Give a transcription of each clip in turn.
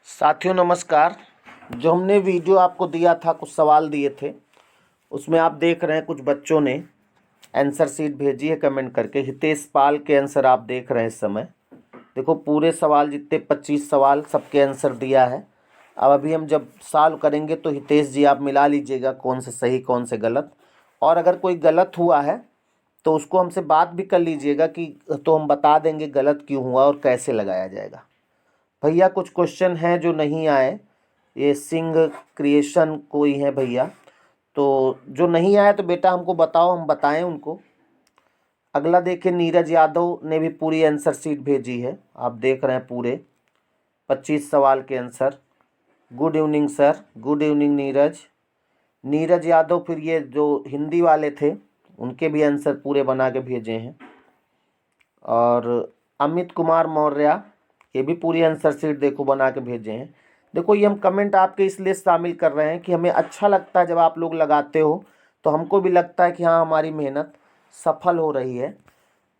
साथियों नमस्कार। जो हमने वीडियो आपको दिया था, कुछ सवाल दिए थे, उसमें आप देख रहे हैं कुछ बच्चों ने आंसर शीट भेजी है कमेंट करके। हितेश पाल के आंसर आप देख रहे हैं इस समय। देखो पूरे सवाल जितने 25 सवाल सबके आंसर दिया है। अब अभी हम जब सॉल्व करेंगे तो हितेश जी आप मिला लीजिएगा कौन से सही कौन से गलत, और अगर कोई गलत हुआ है तो उसको हमसे बात भी कर लीजिएगा कि तो हम बता देंगे गलत क्यों हुआ और कैसे लगाया जाएगा। भैया कुछ क्वेश्चन हैं जो नहीं आए, ये सिंह क्रिएशन कोई है भैया, तो जो नहीं आया तो बेटा हमको बताओ, हम बताएं उनको। अगला देखिए, नीरज यादव ने भी पूरी आंसर शीट भेजी है, आप देख रहे हैं पूरे 25 सवाल के answer. Good evening sir, good evening Neeraj Yadav. फिर ये जो हिंदी वाले थे उनके भी आंसर पूरे बना के भेजे हैं। और अमित कुमार मौर्य, ये भी पूरी आंसर शीट देखो बना के भेजे हैं। देखो ये हम कमेंट आपके इसलिए शामिल कर रहे हैं कि हमें अच्छा लगता है जब आप लोग लगाते हो, तो हमको भी लगता है कि हाँ हमारी मेहनत सफल हो रही है।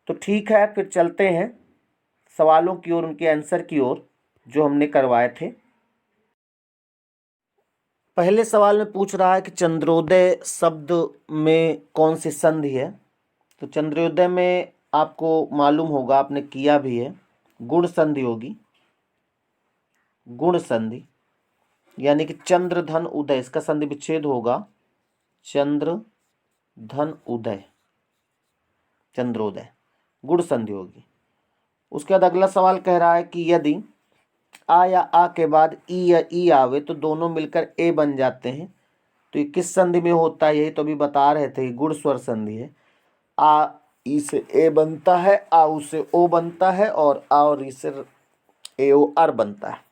तो ठीक है, फिर चलते हैं सवालों की ओर, उनके आंसर की ओर जो हमने करवाए थे। पहले सवाल में पूछ रहा है कि चंद्रोदय शब्द में कौन सी संधि है। तो चंद्रोदय में आपको मालूम होगा, आपने किया भी है, गुण संधि होगी। गुण संधि यानी कि चंद्र धन उदय, इसका संधि विच्छेद होगा चंद्र धन उदय, चंद्रोदय, गुण संधि होगी। उसके बाद अगला सवाल कह रहा है कि यदि आ या आ के बाद ई या ई आवे तो दोनों मिलकर ए बन जाते हैं, तो ये किस संधि में होता है? यही तो अभी बता रहे थे, गुण स्वर संधि है। आ ई से ए बनता है, आ उ से ओ बनता है, और आ और ई से ए ओ अर बनता है।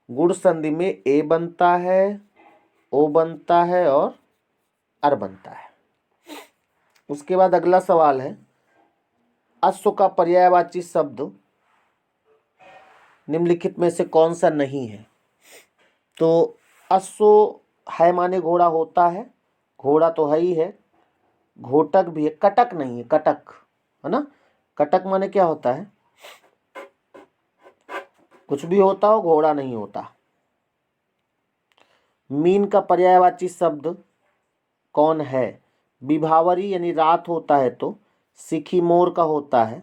गुण संधि में ए बनता है, ओ बनता है और अर बनता है। उसके बाद अगला सवाल है, अश्व का पर्यायवाची शब्द निम्नलिखित में से कौन सा नहीं है? तो अश्व है माने घोड़ा होता है, घोड़ा तो है ही है, घोटक भी है, कटक नहीं है, कटक है ना। कटक माने क्या होता है? कुछ भी होता हो, घोड़ा नहीं होता। मीन का पर्यायवाची शब्द कौन है? विभावरी यानी रात होता है तो सिखी मोर का होता है।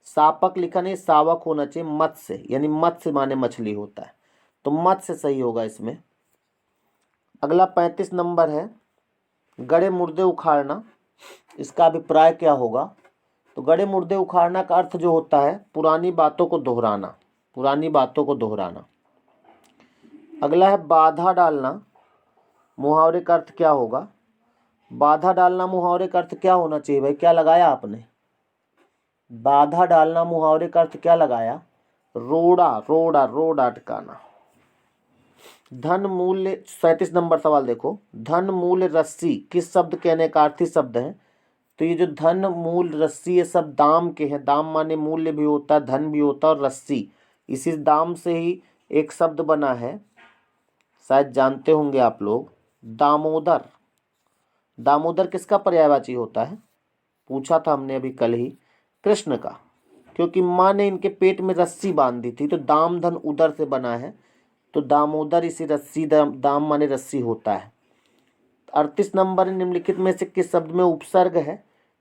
सापक लिखा नहीं, सावक होना चाहिए। मत्स्य यानी मत्स्य माने मछली होता है, तो मत्स्य सही होगा इसमें। अगला 35 नंबर है, गड़े मुर्दे उखाड़ना, इसका अभिप्राय क्या होगा? तो गड़े मुर्दे उखाड़ना का अर्थ जो होता है पुरानी बातों को दोहराना, पुरानी बातों को दोहराना। अगला है बाधा डालना, मुहावरे का अर्थ क्या होगा? बाधा डालना मुहावरे का अर्थ क्या होना चाहिए भाई? क्या लगाया आपने? बाधा डालना मुहावरे का अर्थ क्या लगाया? रोड़ा, रोड़ा, रोड़ा अटकाना। धन मूल्य, 37 नंबर सवाल देखो, धन मूल्य रस्सी किस शब्द के अनेकार्थी शब्द है? तो ये जो धन मूल रस्सी, ये सब दाम के हैं। दाम माने मूल्य भी होता है, धन भी होता है, और रस्सी, इसी दाम से ही एक शब्द बना है, शायद जानते होंगे आप लोग, दामोदर। दामोदर किसका पर्यायवाची होता है? पूछा था हमने अभी कल ही, कृष्ण का, क्योंकि माँ ने इनके पेट में रस्सी बांध दी थी, तो दाम धन उदर से बना है, तो दामोदर इसी रस्सी, दाम माने रस्सी होता है। 38 नंबर, निम्नलिखित में से किस शब्द में उपसर्ग है?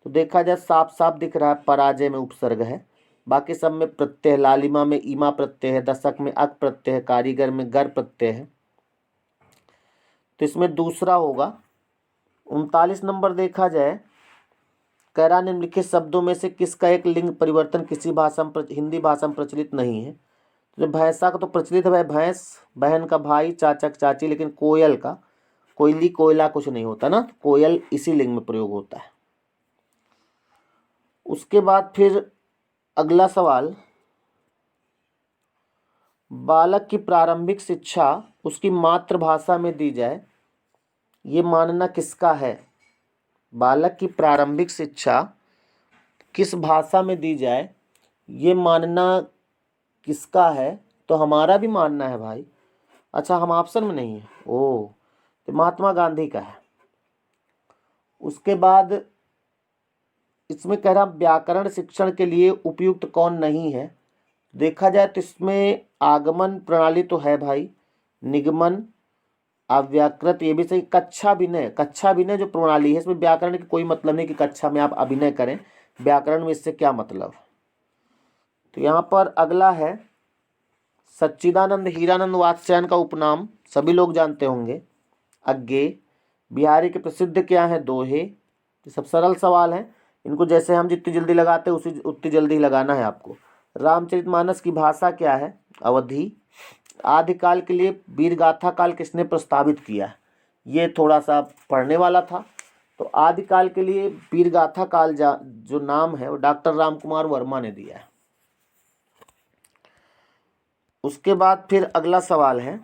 तो देखा जाए साफ साफ दिख रहा है, पराजय में उपसर्ग है, बाकी सब में प्रत्यय। लालिमा में ईमा प्रत्यय है, दशक में अक प्रत्यय है, कारीगर में गर प्रत्यय है, तो इसमें दूसरा होगा। 39 नंबर देखा जाए, कह निम्नलिखित शब्दों में से किसका एक लिंग परिवर्तन किसी भाषा में, हिंदी भाषा में प्रचलित नहीं है? तो भैंसा का तो प्रचलित है, भैंस, बहन का भाई, चाचा का चाची, लेकिन कोयल का, कोयली कोयला कुछ नहीं होता ना, कोयल इसी लिंग में प्रयोग होता है। उसके बाद फिर अगला सवाल, बालक की प्रारंभिक शिक्षा उसकी मातृभाषा में दी जाए, ये मानना किसका है? बालक की प्रारंभिक शिक्षा किस भाषा में दी जाए, ये मानना किसका है? तो हमारा भी मानना है भाई। अच्छा, हम ऑप्शन में नहीं है, ओ, तो महात्मा गांधी का है। उसके बाद इसमें कह रहा व्याकरण शिक्षण के लिए उपयुक्त कौन नहीं है? देखा जाए तो इसमें आगमन प्रणाली तो है भाई, निगमन, अव्याकृत, ये भी सही। कक्षा विनय जो प्रणाली है, इसमें व्याकरण की कोई मतलब नहीं कि कक्षा में आप अभिनय करें, व्याकरण में इससे क्या मतलब। तो यहाँ पर अगला है सच्चिदानंद हीरानंद वात्स्यायन का उपनाम सभी लोग जानते होंगे, अज्ञे। बिहारी के प्रसिद्ध क्या है, दोहे। ये सब सरल सवाल हैं, इनको जैसे हम जितनी जल्दी लगाते हैं उसी उतनी जल्दी लगाना है आपको। रामचरितमानस की भाषा क्या है, अवधी। आदिकाल के लिए वीर गाथा काल किसने प्रस्तावित किया है, ये थोड़ा सा पढ़ने वाला था। तो आदिकाल के लिए वीर गाथा काल जो नाम है वो डॉक्टर रामकुमार वर्मा ने दिया है। उसके बाद फिर अगला सवाल है,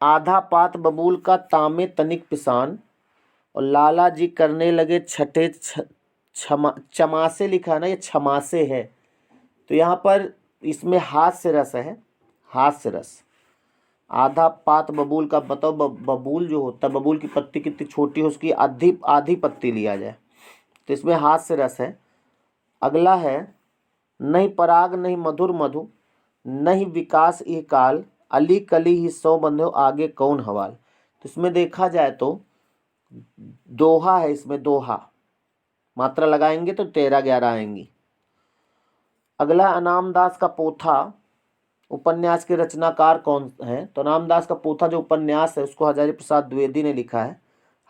आधा पात बबूल का तामे तनिक पिसान और लाला जी करने लगे छठे चमासे लिखा ना, ये छमासे है। तो यहाँ पर इसमें हास्य रस है, हास्य रस। आधा पात बबूल का बताओ, बबूल जो होता है, बबूल की पत्ती कितनी छोटी है, उसकी आधी पत्ती लिया जाए, तो इसमें हास्य रस है। अगला है, नहीं पराग नहीं मधुर मधु, नहीं विकास ये काल, अली कली ही सौ बंधो आगे कौन हवाल। तो इसमें देखा जाए तो दोहा है, इसमें दोहा, मात्रा लगाएंगे तो 13-11 आएंगी। अगला अनामदास का पोथा उपन्यास के रचनाकार कौन है, तो अनामदास का पोथा जो उपन्यास है उसको हजारी प्रसाद द्विवेदी ने लिखा है,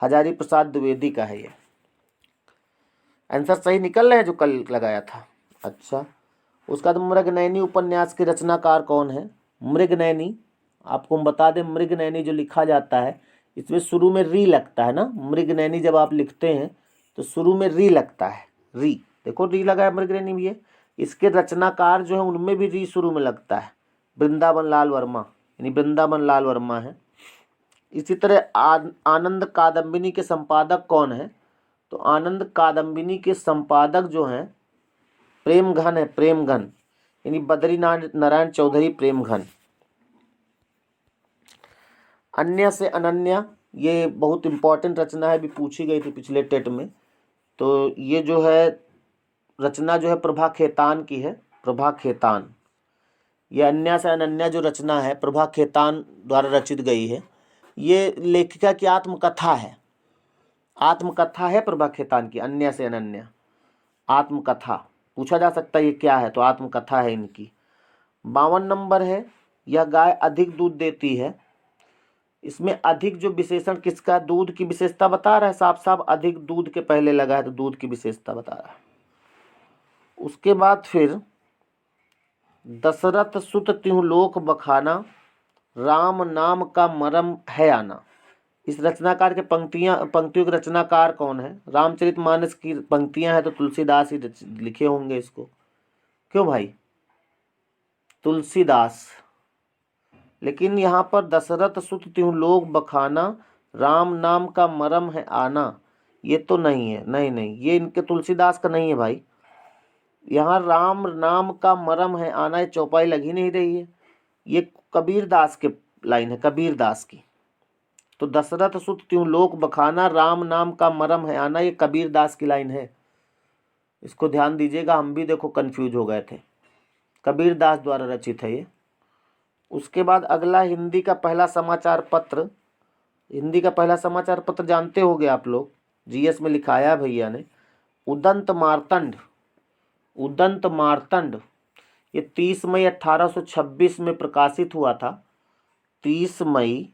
हजारी प्रसाद द्विवेदी का है ये। आंसर सही निकल रहे हैं जो कल लगाया था। अच्छा, उसका तो मृगनयनी उपन्यास के रचनाकार कौन है, मृगनयनी। आपको हम बता दें, मृगनयनी जो लिखा जाता है इसमें शुरू में री लगता है ना, मृगनयनी जब आप लिखते हैं तो शुरू में री लगता है, री, देखो री लगा है मृगनयनी में। ये इसके रचनाकार जो है उनमें भी री शुरू में लगता है, वृंदावन लाल वर्मा, यानी वृंदावन लाल वर्मा है। इसी तरह आनंद कादम्बिनी के संपादक कौन है, तो आनंद कादम्बिनी के संपादक जो हैं प्रेमघन है, प्रेमघन, यानी बद्री नारायण चौधरी प्रेमघन। अन्य से अनन्या, ये बहुत इंपॉर्टेंट रचना है, भी पूछी गई थी पिछले टेट में। तो ये जो है रचना जो है प्रभा खेतान की है, प्रभा खेतान। ये अन्य से अनन्या जो रचना है प्रभा खेतान द्वारा रचित गई है। ये लेखिका की आत्मकथा है, आत्मकथा है प्रभा खेतान की, अन्य से अनन्या आत्मकथा। पूछा जा सकता है ये क्या है, तो आत्मकथा है इनकी। 52 नंबर है, यह गाय अधिक दूध देती है। इसमें अधिक जो विशेषण किसका, दूध की विशेषता बता रहा है, साफ साफ अधिक दूध के पहले लगा है तो दूध की विशेषता बता रहा है। उसके बाद फिर दशरथ सुत त्यों लोक बखाना, राम नाम का मरम है आना। इस रचनाकार के पंक्तियों के रचनाकार कौन है, रामचरितमानस की पंक्तियां हैं तो तुलसीदास ही लिखे होंगे इसको। क्यों भाई, तुलसीदास। लेकिन यहाँ पर दशरथ सुत त्यों लोक बखाना, राम नाम का मरम है आना, ये तो नहीं है, नहीं, ये इनके तुलसीदास का नहीं है भाई। यहाँ राम नाम का मरम है आना, ये चौपाई लग ही नहीं रही है, ये कबीर दास के लाइन है, कबीर दास की। तो दशरथ सुत त्यों लोक बखाना, राम नाम का मरम है आना, ये कबीर दास की लाइन है, इसको ध्यान दीजिएगा। हम भी देखो कंफ्यूज हो गए थे, कबीर दास द्वारा रचित है ये। उसके बाद अगला हिंदी का पहला समाचार पत्र, हिंदी का पहला समाचार पत्र जानते होंगे आप लोग, जीएस में लिखाया भैया ने, उदंत मार्तंड, उदंत मार्तंड। ये 30 मई 1826 में प्रकाशित हुआ था, 30 मई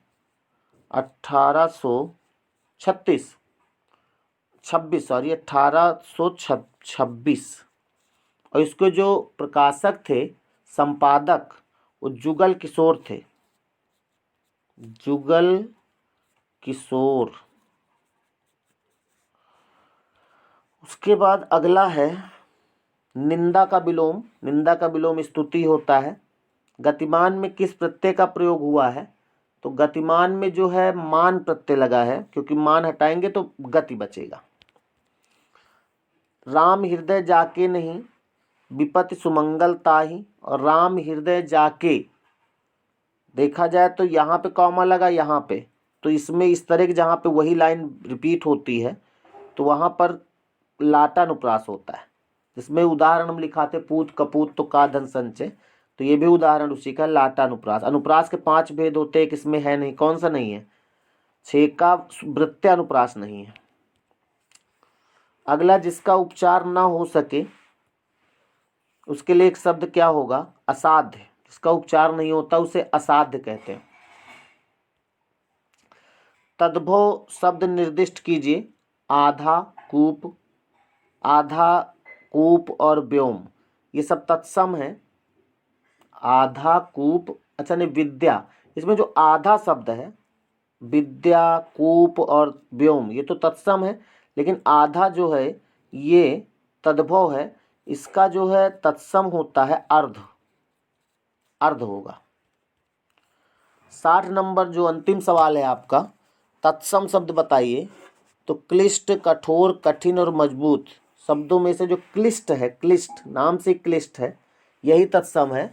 1836 1826। और इसके जो प्रकाशक थे, संपादक, वो जुगल किशोर थे, जुगल किशोर। उसके बाद अगला है निंदा का विलोम, निंदा का विलोम स्तुति होता है। गतिमान में किस प्रत्यय का प्रयोग हुआ है, तो गतिमान में जो है मान प्रत्यय लगा है, क्योंकि मान हटाएंगे तो गति बचेगा। राम हृदय जाके नहीं, विपत्ति सुमंगल ताहि, और राम हृदय जाके, देखा जाए तो यहाँ पे कॉमा लगा यहाँ पे, तो इसमें इस तरह की जहाँ पे वही लाइन रिपीट होती है तो वहाँ पर लाटानुप्रास होता है। इसमें उदाहरण हम लिखाते पूत कपूत तो का धन संचय, तो ये भी उदाहरण उसी का, लाटा अनुप्रास। अनुप्रास के 5 भेद होते हैं, किसमें है नहीं, कौन सा नहीं है, 6 का वृत्तीय अनुप्रास नहीं है। अगला, जिसका उपचार ना हो सके उसके लिए एक शब्द क्या होगा, असाध्य। जिसका उपचार नहीं होता उसे असाध्य कहते हैं। तद्भव शब्द निर्दिष्ट कीजिए। आधा, कूप, आधा, कूप और व्योम, ये सब तत्सम है। आधा, कूप, अच्छा नहीं, विद्या, इसमें जो आधा शब्द है, विद्या, कूप और व्योम, ये तो तत्सम है, लेकिन आधा जो है ये तद्भव है। इसका जो है तत्सम होता है अर्ध, अर्ध होगा। 60 नंबर जो अंतिम सवाल है आपका, तत्सम शब्द बताइए। तो क्लिष्ट, कठोर, कठिन और मजबूत शब्दों में से जो क्लिष्ट है, क्लिष्ट नाम से क्लिष्ट है, यही तत्सम है।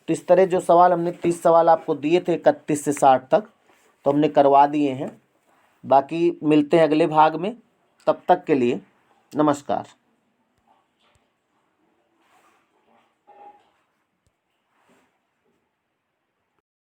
तो इस तरह जो सवाल हमने 30 सवाल आपको दिए थे 31 से 60 तक, तो हमने करवा दिए हैं। बाकी मिलते हैं अगले भाग में, तब तक के लिए नमस्कार।